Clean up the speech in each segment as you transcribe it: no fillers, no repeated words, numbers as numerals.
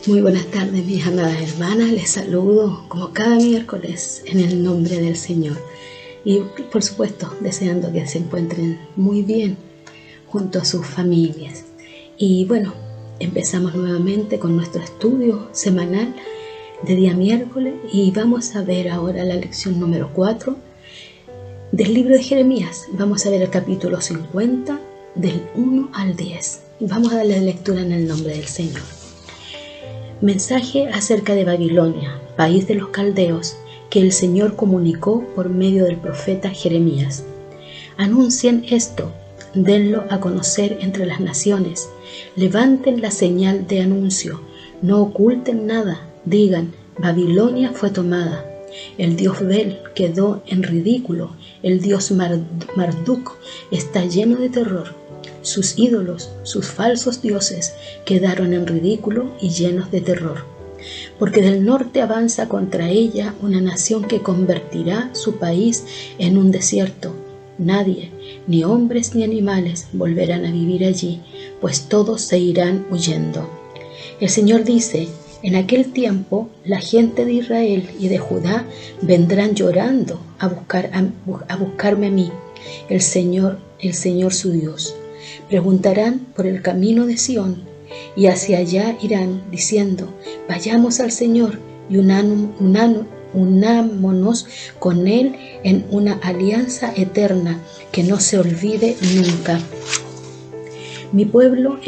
Muy buenas tardes, mis amadas hermanas. Les saludo como cada miércoles en el nombre del Señor. Y por supuesto, deseando que se encuentren muy bien junto a sus familias. Y bueno, empezamos nuevamente con nuestro estudio semanal de día miércoles y vamos a ver ahora la lección número 4 del libro de Jeremías. Vamos a ver el capítulo 50 del 1 al 10. Y vamos a darle lectura en el nombre del Señor. Mensaje acerca de Babilonia, país de los caldeos, que el Señor comunicó por medio del profeta Jeremías. Anuncien esto, denlo a conocer entre las naciones, levanten la señal de anuncio, no oculten nada, digan, Babilonia fue tomada. El dios Bel quedó en ridículo, el dios Marduk está lleno de terror. Sus ídolos, sus falsos dioses, quedaron en ridículo y llenos de terror. Porque del norte avanza contra ella una nación que convertirá su país en un desierto. Nadie, ni hombres ni animales, volverán a vivir allí, pues todos se irán huyendo. El Señor dice, en aquel tiempo la gente de Israel y de Judá vendrán llorando a buscarme a mí, el Señor su Dios. Preguntarán por el camino de Sión, y hacia allá irán, diciendo, vayamos al Señor y unámonos con Él en una alianza eterna que no se olvide nunca. Mi pueblo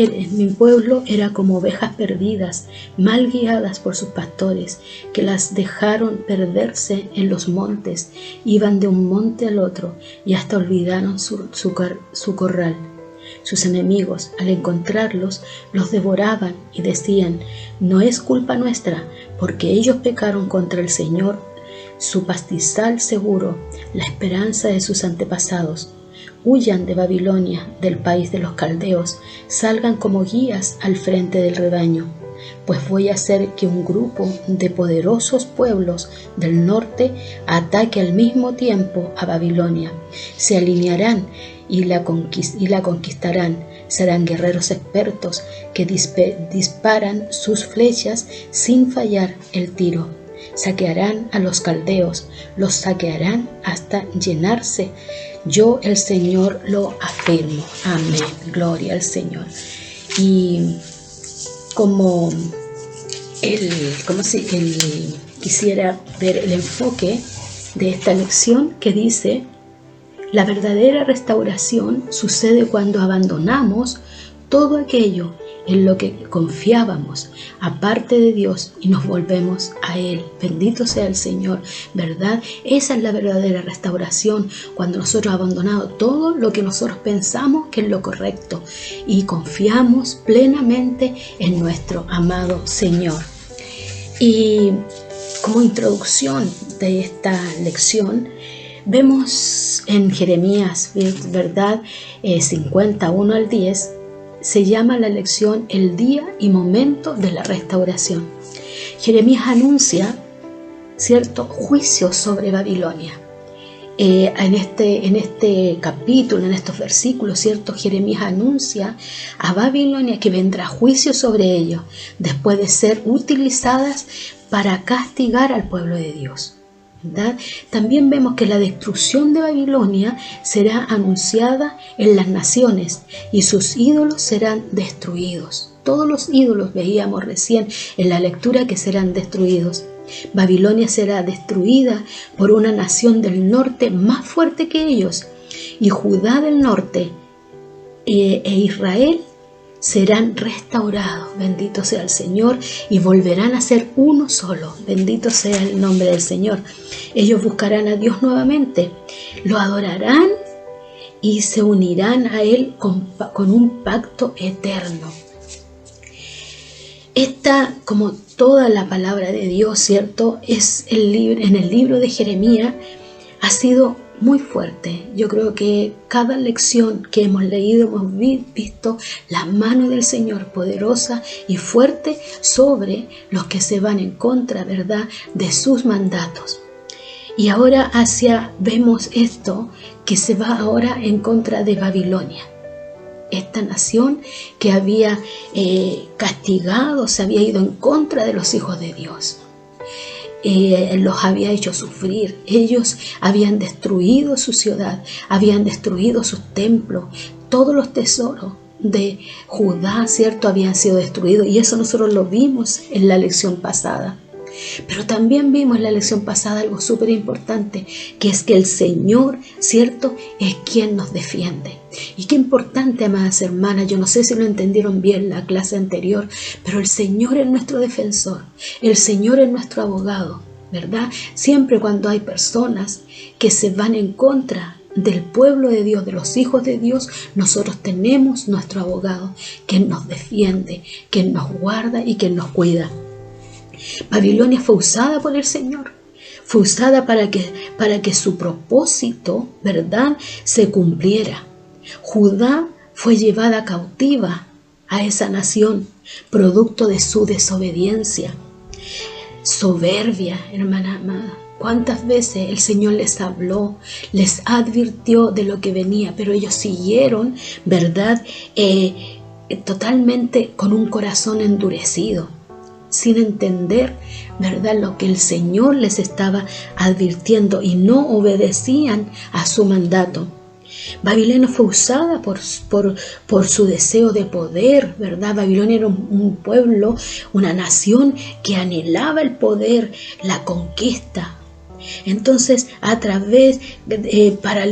era como ovejas perdidas, mal guiadas por sus pastores, que las dejaron perderse en los montes, iban de un monte al otro y hasta olvidaron su corral. Sus enemigos, al encontrarlos, los devoraban y decían, no es culpa nuestra, porque ellos pecaron contra el Señor, su pastizal seguro, la esperanza de sus antepasados. Huyan de Babilonia, del país de los caldeos, salgan como guías al frente del rebaño, pues voy a hacer que un grupo de poderosos pueblos del norte ataque al mismo tiempo a Babilonia. Se alinearán y la conquistarán. Serán guerreros expertos que disparan sus flechas sin fallar el tiro. Saquearán a los caldeos, los saquearán hasta llenarse. Yo, el Señor, lo afirmo. Amén. Gloria al Señor. Y como quisiera ver el enfoque de esta lección que dice, la verdadera restauración sucede cuando abandonamos todo aquello en lo que confiábamos, aparte de Dios, y nos volvemos a Él. Bendito sea el Señor, ¿verdad? Esa es la verdadera restauración, cuando nosotros abandonamos todo lo que nosotros pensamos que es lo correcto y confiamos plenamente en nuestro amado Señor. Y como introducción de esta lección, vemos en Jeremías, ¿verdad? 51 al 10, se llama la lección el día y momento de la restauración. Jeremías anuncia, ¿cierto?, juicio sobre Babilonia. En este capítulo, en estos versículos, ¿cierto?, Jeremías anuncia a Babilonia que vendrá juicio sobre ellos después de ser utilizadas para castigar al pueblo de Dios. ¿Verdad? También vemos que la destrucción de Babilonia será anunciada en las naciones y sus ídolos serán destruidos. Todos los ídolos veíamos recién en la lectura que serán destruidos. Babilonia será destruida por una nación del norte más fuerte que ellos, y Judá del norte e Israel serán restaurados, bendito sea el Señor, y volverán a ser uno solo, bendito sea el nombre del Señor. Ellos buscarán a Dios nuevamente, lo adorarán y se unirán a Él con un pacto eterno. Esta, como toda la palabra de Dios, ¿cierto?, en el libro de Jeremías ha sido muy fuerte. Yo creo que cada lección que hemos leído hemos visto la mano del Señor poderosa y fuerte sobre los que se van en contra, ¿verdad?, de sus mandatos. Y ahora vemos esto que se va ahora en contra de Babilonia. esta nación que había castigado, se había ido en contra de los hijos de Dios. Los había hecho sufrir. Ellos habían destruido su ciudad, habían destruido sus templos, todos los tesoros de Judá, ¿cierto?, habían sido destruidos, y eso nosotros lo vimos en la lección pasada. Pero también vimos en la lección pasada algo súper importante, que es que el Señor, ¿cierto?, es quien nos defiende. Y qué importante, amadas hermanas, yo no sé si lo entendieron bien la clase anterior, pero el Señor es nuestro defensor, el Señor es nuestro abogado, ¿verdad? Siempre cuando hay personas que se van en contra del pueblo de Dios, de los hijos de Dios, nosotros tenemos nuestro abogado, quien nos defiende, quien nos guarda y quien nos cuida. Babilonia fue usada por el Señor, fue usada para que su propósito, ¿verdad?, se cumpliera. Judá fue llevada cautiva a esa nación, producto de su desobediencia. Soberbia, hermana amada. ¿Cuántas veces el Señor les habló, les advirtió de lo que venía, pero ellos siguieron, ¿verdad?, totalmente con un corazón endurecido, sin entender, ¿verdad?, lo que el Señor les estaba advirtiendo, y no obedecían a su mandato. Babilonia fue usada por su deseo de poder, ¿verdad? Babilonia era un pueblo, una nación que anhelaba el poder, la conquista. Entonces, a través, para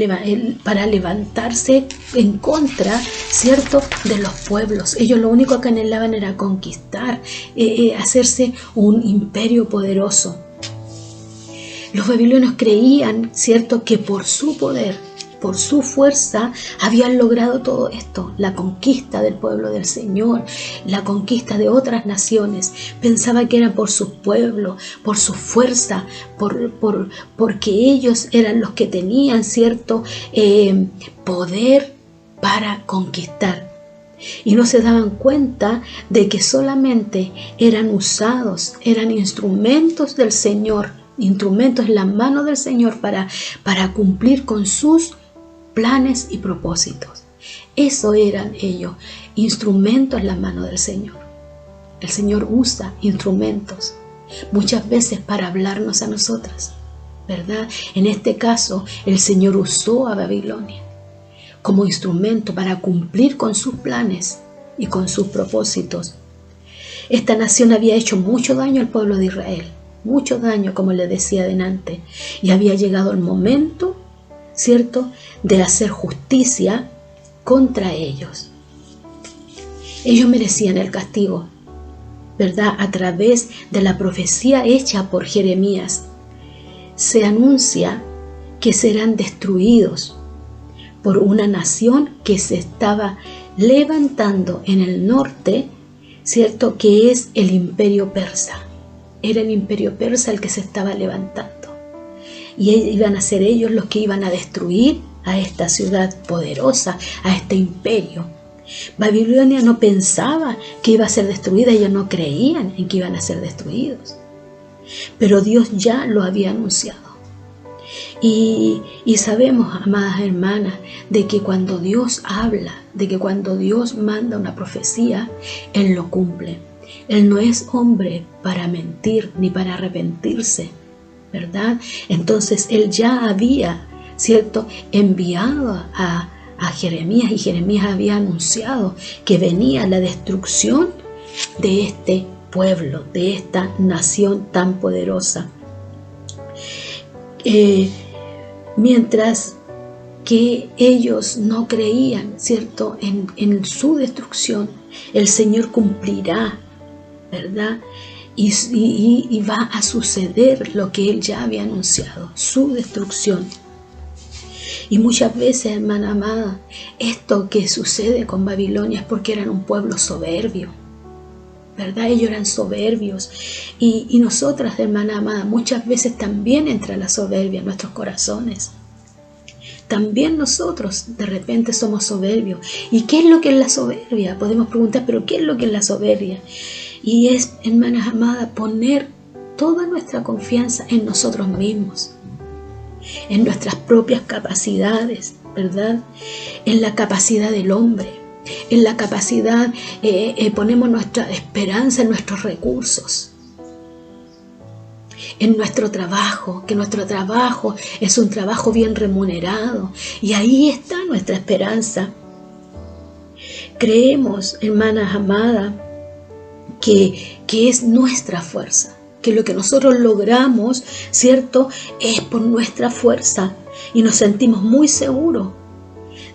levantarse en contra, ¿cierto?, de los pueblos. Ellos lo único que anhelaban era conquistar, hacerse un imperio poderoso. Los babilonios creían, ¿cierto?, que por su poder, por su fuerza, habían logrado todo esto, la conquista del pueblo del Señor, la conquista de otras naciones. Pensaba que era por su pueblo, por su fuerza, porque ellos eran los que tenían cierto poder para conquistar. Y no se daban cuenta de que solamente eran usados, eran instrumentos del Señor, instrumentos en la mano del Señor para cumplir con sus planes y propósitos. Eso eran ellos, instrumentos en la mano del Señor. El Señor usa instrumentos muchas veces para hablarnos a nosotras, ¿verdad? En este caso, el Señor usó a Babilonia como instrumento para cumplir con sus planes y con sus propósitos. Esta nación había hecho mucho daño al pueblo de Israel, mucho daño, como les decía delante, y había llegado el momento, ¿cierto?, de hacer justicia contra ellos. Ellos merecían el castigo, ¿verdad? A través de la profecía hecha por Jeremías, se anuncia que serán destruidos por una nación que se estaba levantando en el norte, ¿cierto?, que es el imperio persa. Era el imperio persa el que se estaba levantando. Y iban a ser ellos los que iban a destruir a esta ciudad poderosa, a este imperio. Babilonia no pensaba que iba a ser destruida, ellos no creían en que iban a ser destruidos. Pero Dios ya lo había anunciado. Y sabemos, amadas hermanas, de que cuando Dios habla, de que cuando Dios manda una profecía, Él lo cumple. Él no es hombre para mentir ni para arrepentirse, ¿verdad? Entonces Él ya había, ¿cierto?, enviado a Jeremías, y Jeremías había anunciado que venía la destrucción de este pueblo, de esta nación tan poderosa. Mientras que ellos no creían, ¿cierto?, en su destrucción, el Señor cumplirá, ¿verdad? Y va a suceder lo que Él ya había anunciado, su destrucción. Y muchas veces, hermana amada, esto que sucede con Babilonia es porque eran un pueblo soberbio, ¿verdad? Ellos eran soberbios. Y nosotras, hermana amada, muchas veces también entra la soberbia en nuestros corazones. También nosotros de repente somos soberbios. ¿Y qué es lo que es la soberbia? Podemos preguntar, ¿pero qué es lo que es la soberbia? Y es, hermanas amadas, poner toda nuestra confianza en nosotros mismos, en nuestras propias capacidades, ¿verdad? En la capacidad del hombre, En la capacidad ponemos nuestra esperanza en nuestros recursos, en nuestro trabajo, que nuestro trabajo es un trabajo bien remunerado, y ahí está nuestra esperanza. Creemos, hermanas amadas, que es nuestra fuerza, que lo que nosotros logramos, ¿cierto?, es por nuestra fuerza, y nos sentimos muy seguros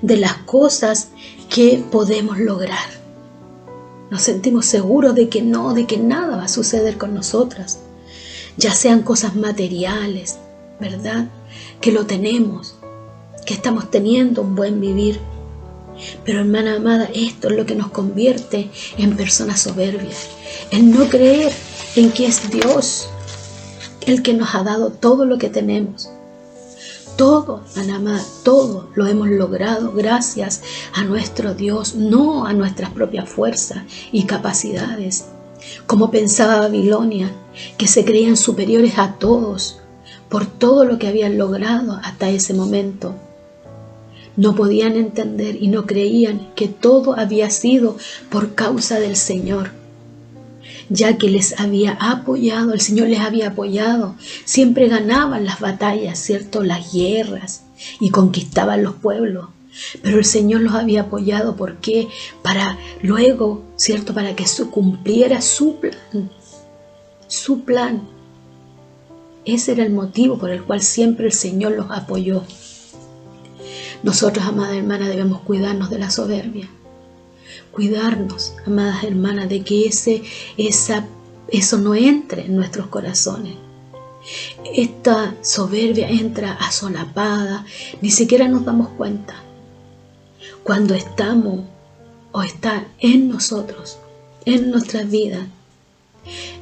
de las cosas que podemos lograr. Nos sentimos seguros de que nada va a suceder con nosotras, ya sean cosas materiales, ¿verdad?, que lo tenemos, que estamos teniendo un buen vivir. Pero, hermana amada, esto es lo que nos convierte en personas soberbias, el no creer en que es Dios el que nos ha dado todo lo que tenemos. Todo, hermana amada, todo lo hemos logrado gracias a nuestro Dios, no a nuestras propias fuerzas y capacidades. Como pensaba Babilonia, que se creían superiores a todos por todo lo que habían logrado hasta ese momento. No podían entender y no creían que todo había sido por causa del Señor, ya que les había apoyado, el Señor les había apoyado. Siempre ganaban las batallas, ¿cierto?, las guerras, y conquistaban los pueblos. Pero el Señor los había apoyado, ¿por qué? Para luego, ¿cierto?, para que se cumpliera su plan. Su plan. Ese era el motivo por el cual siempre el Señor los apoyó. Nosotros, amadas hermanas, debemos cuidarnos de la soberbia. Cuidarnos, amadas hermanas, de que eso no entre en nuestros corazones. Esta soberbia entra asolapada, ni siquiera nos damos cuenta. Cuando estamos o está en nosotros, en nuestras vidas,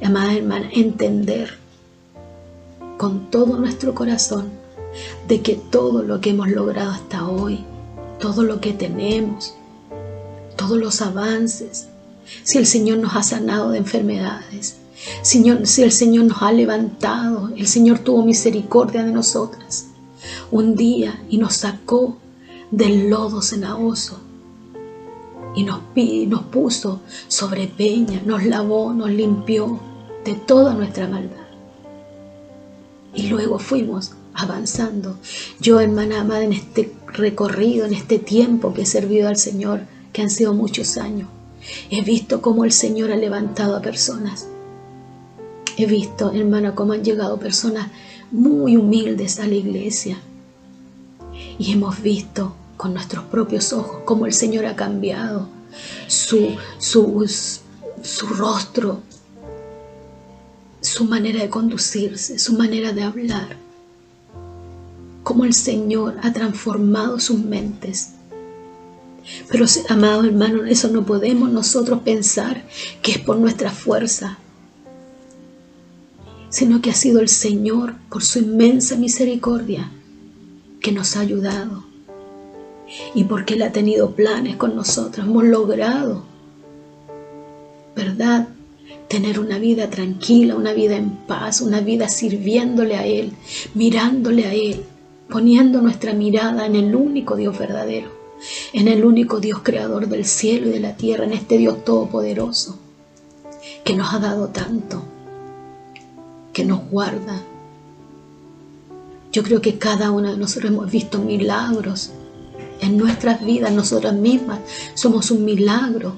amadas hermanas, entender con todo nuestro corazón de que todo lo que hemos logrado hasta hoy, todo lo que tenemos, todos los avances, si el Señor nos ha sanado de enfermedades, si el Señor nos ha levantado, el Señor tuvo misericordia de nosotras un día y nos sacó del lodo cenagoso y nos puso sobre peña, nos lavó, nos limpió de toda nuestra maldad. Y luego fuimos avanzando. Yo, hermana amada, en este recorrido, en este tiempo que he servido al Señor, que han sido muchos años, he visto cómo el Señor ha levantado a personas. He visto, hermana, cómo han llegado personas muy humildes a la iglesia. Y hemos visto con nuestros propios ojos cómo el Señor ha cambiado su rostro, su manera de conducirse, su manera de hablar. Cómo el Señor ha transformado sus mentes. Pero, amados hermanos, eso no podemos nosotros pensar que es por nuestra fuerza, sino que ha sido el Señor, por su inmensa misericordia, que nos ha ayudado. Y porque Él ha tenido planes con nosotros, hemos logrado, ¿verdad?, tener una vida tranquila, una vida en paz, una vida sirviéndole a Él, mirándole a Él, poniendo nuestra mirada en el único Dios verdadero, en el único Dios creador del cielo y de la tierra, en este Dios todopoderoso, que nos ha dado tanto, que nos guarda. Yo creo que cada una de nosotros hemos visto milagros en nuestras vidas. Nosotras mismas somos un milagro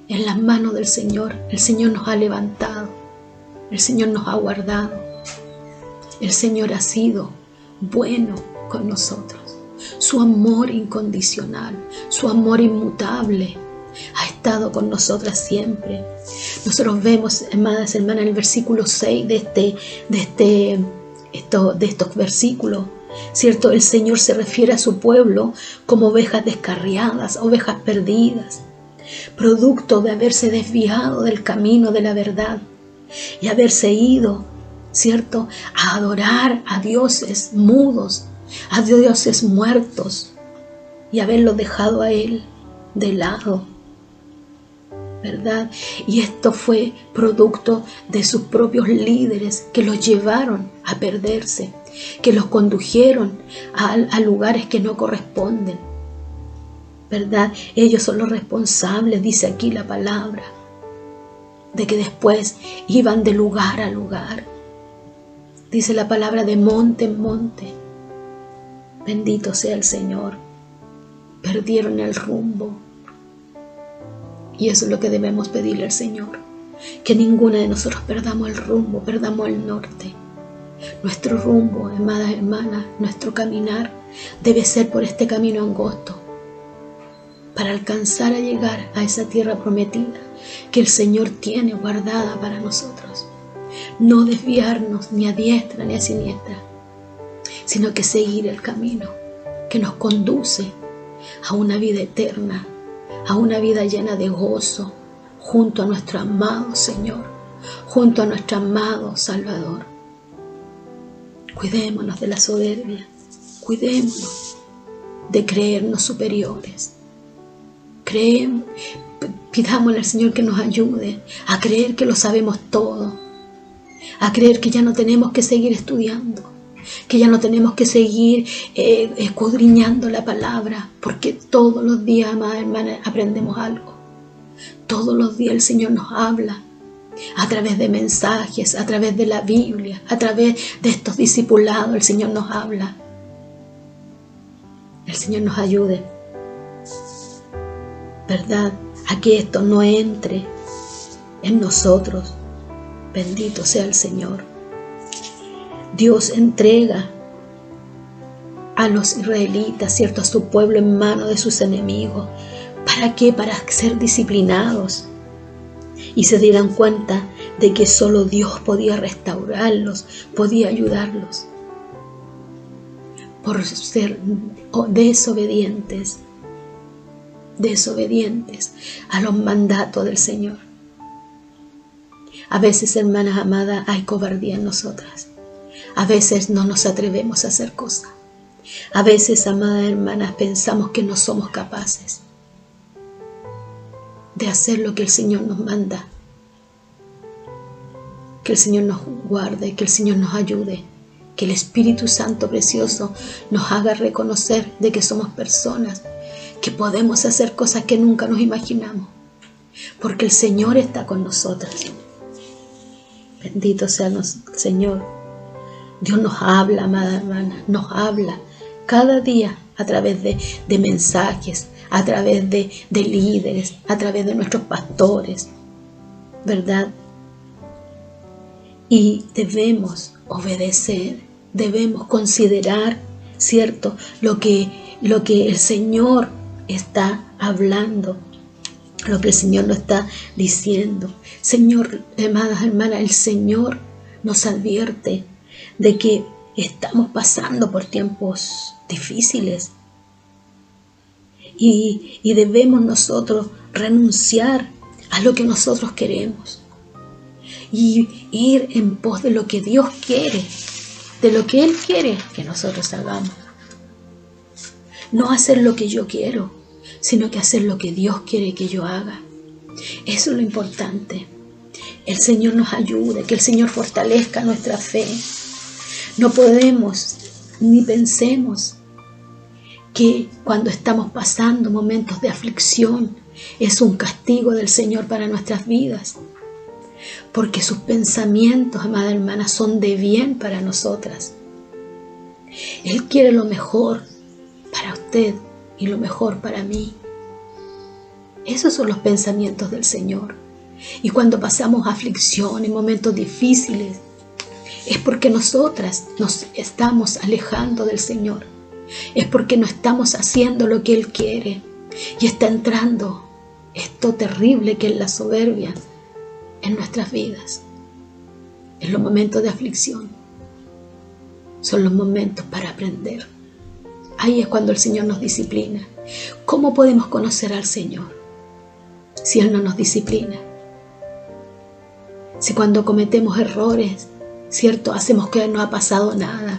en las manos del Señor. El Señor nos ha levantado, el Señor nos ha guardado, el Señor ha sido bueno con nosotros. Su amor incondicional, su amor inmutable ha estado con nosotras siempre. Nosotros vemos, amadas hermanas, en el versículo 6 de estos versículos, ¿cierto? El Señor se refiere a su pueblo como ovejas descarriadas, ovejas perdidas, producto de haberse desviado del camino de la verdad y haberse ido, ¿cierto?, a adorar a dioses mudos, a dioses muertos, y haberlo dejado a Él de lado, ¿verdad? Y esto fue producto de sus propios líderes que los llevaron a perderse, que los condujeron a lugares que no corresponden. ¿verdad? Ellos son los responsables, dice aquí la palabra, de que después iban de lugar a lugar. Dice la palabra de monte en monte. Bendito sea el Señor. Perdieron el rumbo. Y eso es lo que debemos pedirle al Señor. Que ninguna de nosotros perdamos el rumbo, perdamos el norte. Nuestro rumbo, amadas hermanas, nuestro caminar debe ser por este camino angosto, para alcanzar a llegar a esa tierra prometida que el Señor tiene guardada para nosotros. No desviarnos ni a diestra ni a siniestra, sino que seguir el camino que nos conduce a una vida eterna, a una vida llena de gozo, junto a nuestro amado Señor, junto a nuestro amado Salvador. Cuidémonos de la soberbia, cuidémonos de creernos superiores. Pidámosle al Señor que nos ayude a creer que lo sabemos todo, a creer que ya no tenemos que seguir estudiando, que ya no tenemos que seguir escudriñando la palabra, porque todos los días, amadas hermanas, aprendemos algo. Todos los días el Señor nos habla a través de mensajes, a través de la Biblia, a través de estos discipulados. El Señor nos habla. El Señor nos ayude, ¿verdad?, a que esto no entre en nosotros. Bendito sea el Señor. Dios entrega a los israelitas, ¿cierto?, a su pueblo en manos de sus enemigos. ¿Para qué? Para ser disciplinados y se dieran cuenta de que solo Dios podía restaurarlos, podía ayudarlos, por ser desobedientes a los mandatos del Señor. A veces, hermanas amadas, hay cobardía en nosotras. A veces no nos atrevemos a hacer cosas. A veces, amadas hermanas, pensamos que no somos capaces de hacer lo que el Señor nos manda. Que el Señor nos guarde, que el Señor nos ayude, que el Espíritu Santo precioso nos haga reconocer de que somos personas que podemos hacer cosas que nunca nos imaginamos, porque el Señor está con nosotras. Bendito sea el Señor. Dios nos habla, amada hermana, nos habla cada día a través de mensajes, a través de líderes, a través de nuestros pastores, ¿verdad? Y debemos obedecer, debemos considerar, ¿cierto?, lo que el Señor está hablando, lo que el Señor nos está diciendo. Señor, amadas hermanas, el Señor nos advierte de que estamos pasando por tiempos difíciles y debemos nosotros renunciar a lo que nosotros queremos y ir en pos de lo que Dios quiere, de lo que Él quiere que nosotros hagamos. No hacer lo que yo quiero, sino que hacer lo que Dios quiere que yo haga. Eso es lo importante. El Señor nos ayude, que el Señor fortalezca nuestra fe. No podemos ni pensemos que cuando estamos pasando momentos de aflicción es un castigo del Señor para nuestras vidas, porque sus pensamientos, amada hermana, son de bien para nosotras. Él quiere lo mejor para usted y lo mejor para mí. Esos son los pensamientos del Señor. Y cuando pasamos aflicción en momentos difíciles, es porque nosotras nos estamos alejando del Señor. Es porque no estamos haciendo lo que Él quiere. Y está entrando esto terrible que es la soberbia en nuestras vidas. En los momentos de aflicción son los momentos para aprender. Ahí es cuando el Señor nos disciplina. ¿Cómo podemos conocer al Señor si Él no nos disciplina? Si cuando cometemos errores, ¿cierto?, hacemos que no ha pasado nada.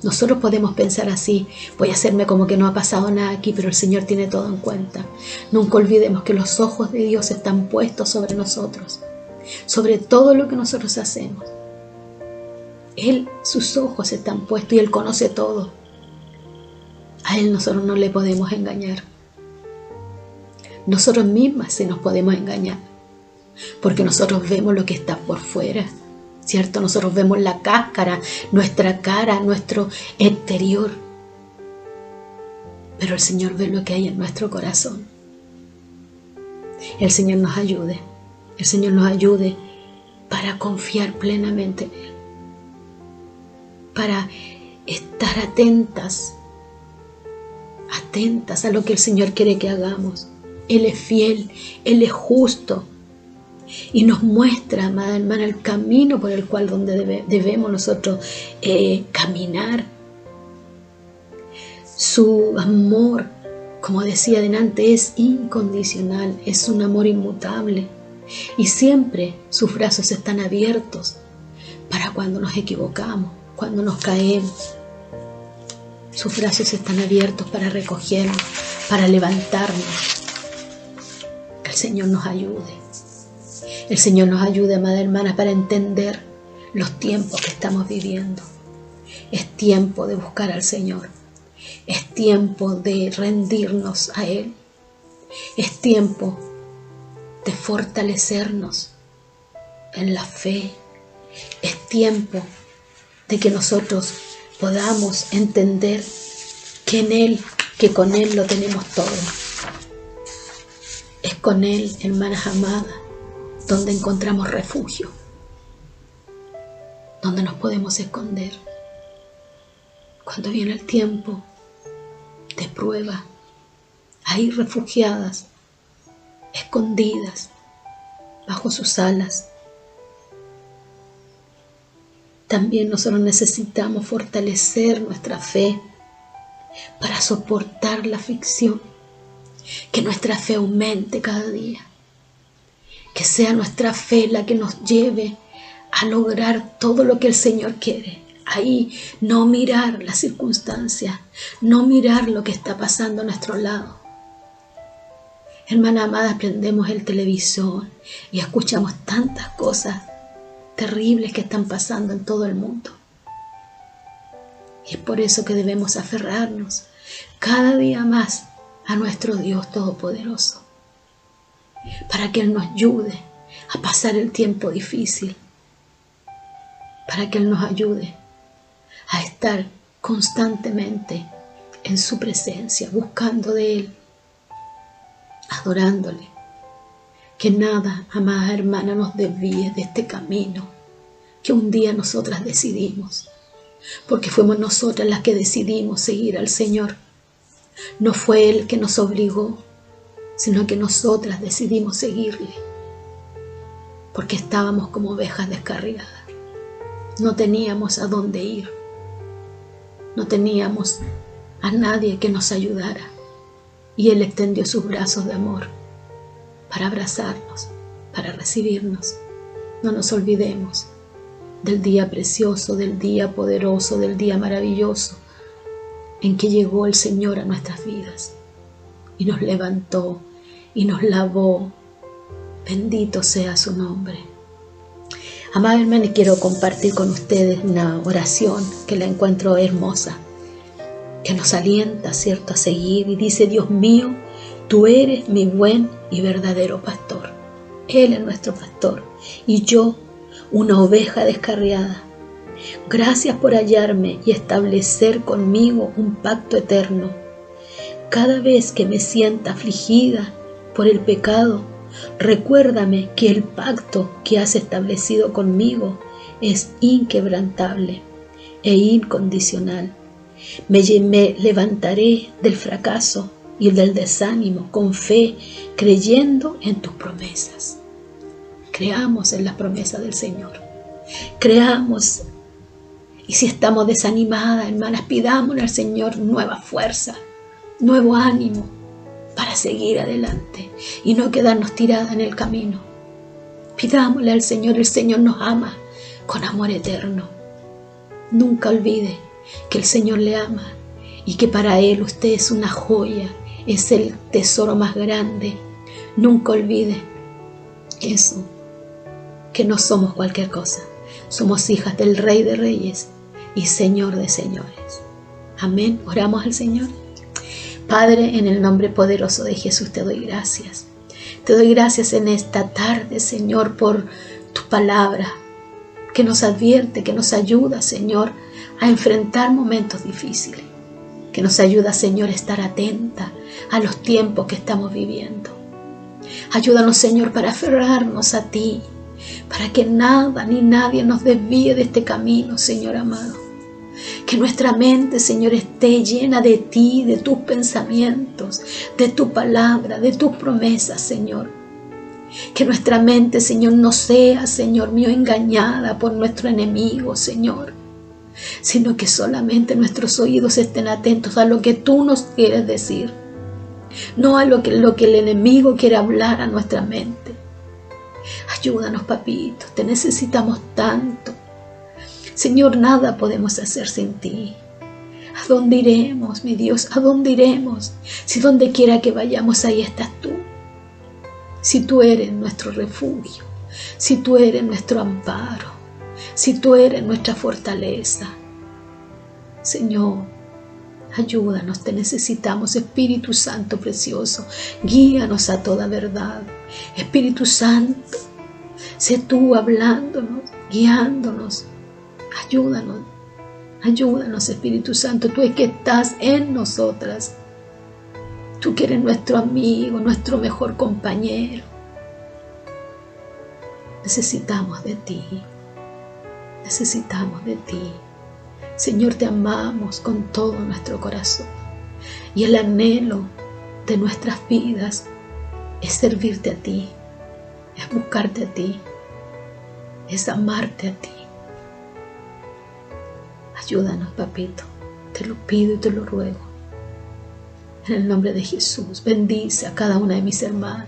Nosotros podemos pensar así: voy a hacerme como que no ha pasado nada aquí, pero el Señor tiene todo en cuenta. Nunca olvidemos que los ojos de Dios están puestos sobre nosotros, sobre todo lo que nosotros hacemos. Sus ojos están puestos y Él conoce todo. A Él nosotros no le podemos engañar. Nosotros mismas sí nos podemos engañar, porque nosotros vemos lo que está por fuera, ¿cierto? Nosotros vemos la cáscara, nuestra cara, nuestro exterior. Pero el Señor ve lo que hay en nuestro corazón. El Señor nos ayude. El Señor nos ayude para confiar plenamente en Él. Para estar atentas a lo que el Señor quiere que hagamos. Él es fiel, Él es justo. Y nos muestra, amada hermana, el camino por el cual debemos nosotros caminar. Su amor, como decía delante, es incondicional, es un amor inmutable. Y siempre sus brazos están abiertos para cuando nos equivocamos, cuando nos caemos. Sus brazos están abiertos para recogernos, para levantarnos. Que el Señor nos ayude. El Señor nos ayude, amada hermana, para entender los tiempos que estamos viviendo. Es tiempo de buscar al Señor. Es tiempo de rendirnos a Él. Es tiempo de fortalecernos en la fe. Es tiempo de que nosotros podamos entender que en Él, que con Él lo tenemos todo. Es con Él, hermanas amadas, donde encontramos refugio, donde nos podemos esconder. Cuando viene el tiempo de prueba, ahí refugiadas, escondidas bajo sus alas. También nosotros necesitamos fortalecer nuestra fe para soportar la aflicción. Que nuestra fe aumente cada día. Que sea nuestra fe la que nos lleve a lograr todo lo que el Señor quiere. Ahí no mirar las circunstancias, no mirar lo que está pasando a nuestro lado. Hermana amada, prendemos el televisor y escuchamos tantas cosas terribles que están pasando en todo el mundo. Y es por eso que debemos aferrarnos cada día más a nuestro Dios Todopoderoso, para que Él nos ayude a pasar el tiempo difícil, para que Él nos ayude a estar constantemente en su presencia, buscando de Él, adorándole. Que nada, amada hermana, nos desvíe de este camino que un día nosotras decidimos, porque fuimos nosotras las que decidimos seguir al Señor. No fue Él que nos obligó, sino que nosotras decidimos seguirle, porque estábamos como ovejas descarriadas. No teníamos a dónde ir, no teníamos a nadie que nos ayudara, y Él extendió sus brazos de amor para abrazarnos, para recibirnos. No nos olvidemos del día precioso, del día poderoso, del día maravilloso en que llegó el Señor a nuestras vidas y nos levantó y nos lavó. Bendito sea su nombre. Amada hermana, quiero compartir con ustedes una oración que la encuentro hermosa, que nos alienta, ¿cierto?, a seguir, y dice: Dios mío, tú eres mi buen y verdadero pastor. Él es nuestro pastor y yo, una oveja descarriada. Gracias por hallarme y establecer conmigo un pacto eterno. Cada vez que me sienta afligida por el pecado, recuérdame que el pacto que has establecido conmigo es inquebrantable e incondicional. Me levantaré del fracaso y del desánimo con fe, creyendo en tus promesas. Creamos en las promesas del Señor. Creamos. Y si estamos desanimadas, hermanas, pidámosle al Señor nueva fuerza, nuevo ánimo para seguir adelante y no quedarnos tiradas en el camino. Pidámosle al Señor, el Señor nos ama con amor eterno. Nunca olvide que el Señor le ama y que para Él usted es una joya, es el tesoro más grande. Nunca olvide eso, que no somos cualquier cosa. Somos hijas del Rey de Reyes y Señor de Señores. Amén. Oramos al Señor. Padre, en el nombre poderoso de Jesús te doy gracias. Te doy gracias en esta tarde, Señor, por tu palabra que nos advierte, que nos ayuda, Señor, a enfrentar momentos difíciles. Que nos ayuda, Señor, a estar atenta a los tiempos que estamos viviendo. Ayúdanos, Señor, para aferrarnos a ti, para que nada ni nadie nos desvíe de este camino, Señor amado. Que nuestra mente, Señor, esté llena de ti, de tus pensamientos, de tu palabra, de tus promesas, Señor. Que nuestra mente, Señor, no sea, Señor mío, engañada por nuestro enemigo, Señor, sino que solamente nuestros oídos estén atentos a lo que tú nos quieres decir, no a lo que el enemigo quiere hablar a nuestra mente. Ayúdanos, papito, te necesitamos tanto. Señor, nada podemos hacer sin ti. ¿A dónde iremos, mi Dios? ¿A dónde iremos? Si donde quiera que vayamos, ahí estás tú. Si tú eres nuestro refugio, si tú eres nuestro amparo, si tú eres nuestra fortaleza. Señor, ayúdanos, te necesitamos, Espíritu Santo precioso. Guíanos a toda verdad. Espíritu Santo, sé tú hablándonos, guiándonos. Ayúdanos, ayúdanos, Espíritu Santo. Tú es que estás en nosotras. Tú que eres nuestro amigo, nuestro mejor compañero. Necesitamos de ti. Necesitamos de ti. Señor, te amamos con todo nuestro corazón. Y el anhelo de nuestras vidas es servirte a ti, es buscarte a ti, es amarte a ti. Ayúdanos, papito. Te lo pido y te lo ruego. En el nombre de Jesús, bendice a cada una de mis hermanas.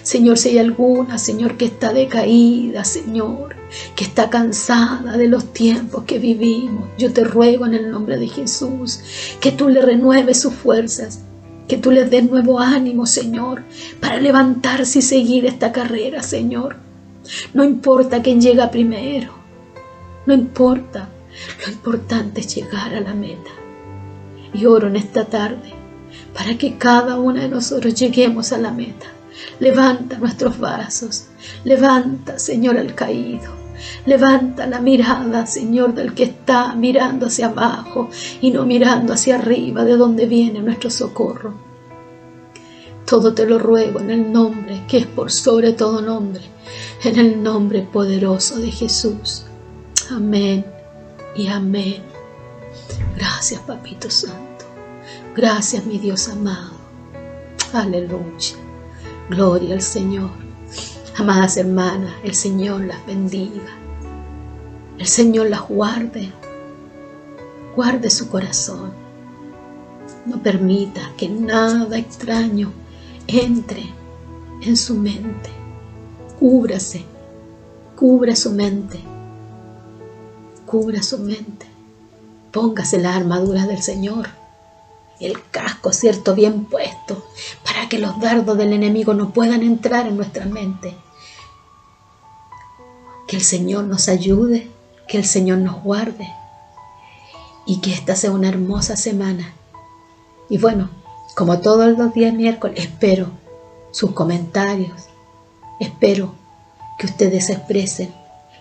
Señor, si hay alguna, Señor, que está decaída, Señor, que está cansada de los tiempos que vivimos, yo te ruego en el nombre de Jesús, que tú le renueves sus fuerzas, que tú les des nuevo ánimo, Señor, para levantarse y seguir esta carrera, Señor. No importa quién llega primero, no importa, lo importante es llegar a la meta. Y oro en esta tarde para que cada una de nosotros lleguemos a la meta. Levanta nuestros vasos, levanta, Señor, al caído, levanta la mirada, Señor, del que está mirando hacia abajo y no mirando hacia arriba, de donde viene nuestro socorro. Todo te lo ruego en el nombre que es por sobre todo nombre, en el nombre poderoso de Jesús. Amén y amén. Gracias, Papito Santo. Gracias, mi Dios amado. Aleluya. Gloria al Señor. Amadas hermanas, el Señor las bendiga. El Señor las guarde. Guarde su corazón. No permita que nada extraño entre en su mente. Cúbrase. Cubra su mente. Cubra su mente. Póngase las armaduras del Señor. El casco, cierto, bien puesto, para que los dardos del enemigo no puedan entrar en nuestra mente. Que el Señor nos ayude, que el Señor nos guarde y que esta sea una hermosa semana. Y bueno, como todos los días miércoles, espero sus comentarios, espero que ustedes expresen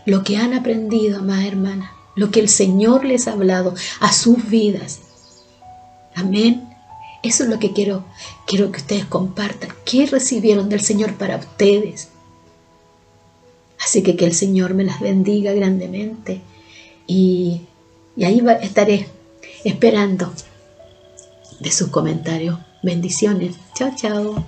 lo que han aprendido, amadas hermanas, lo que el Señor les ha hablado a sus vidas. Amén. Eso es lo que quiero que ustedes compartan. ¿Qué recibieron del Señor para ustedes? Así que el Señor me las bendiga grandemente. Y ahí estaré esperando de sus comentarios. Bendiciones. Chao, chao.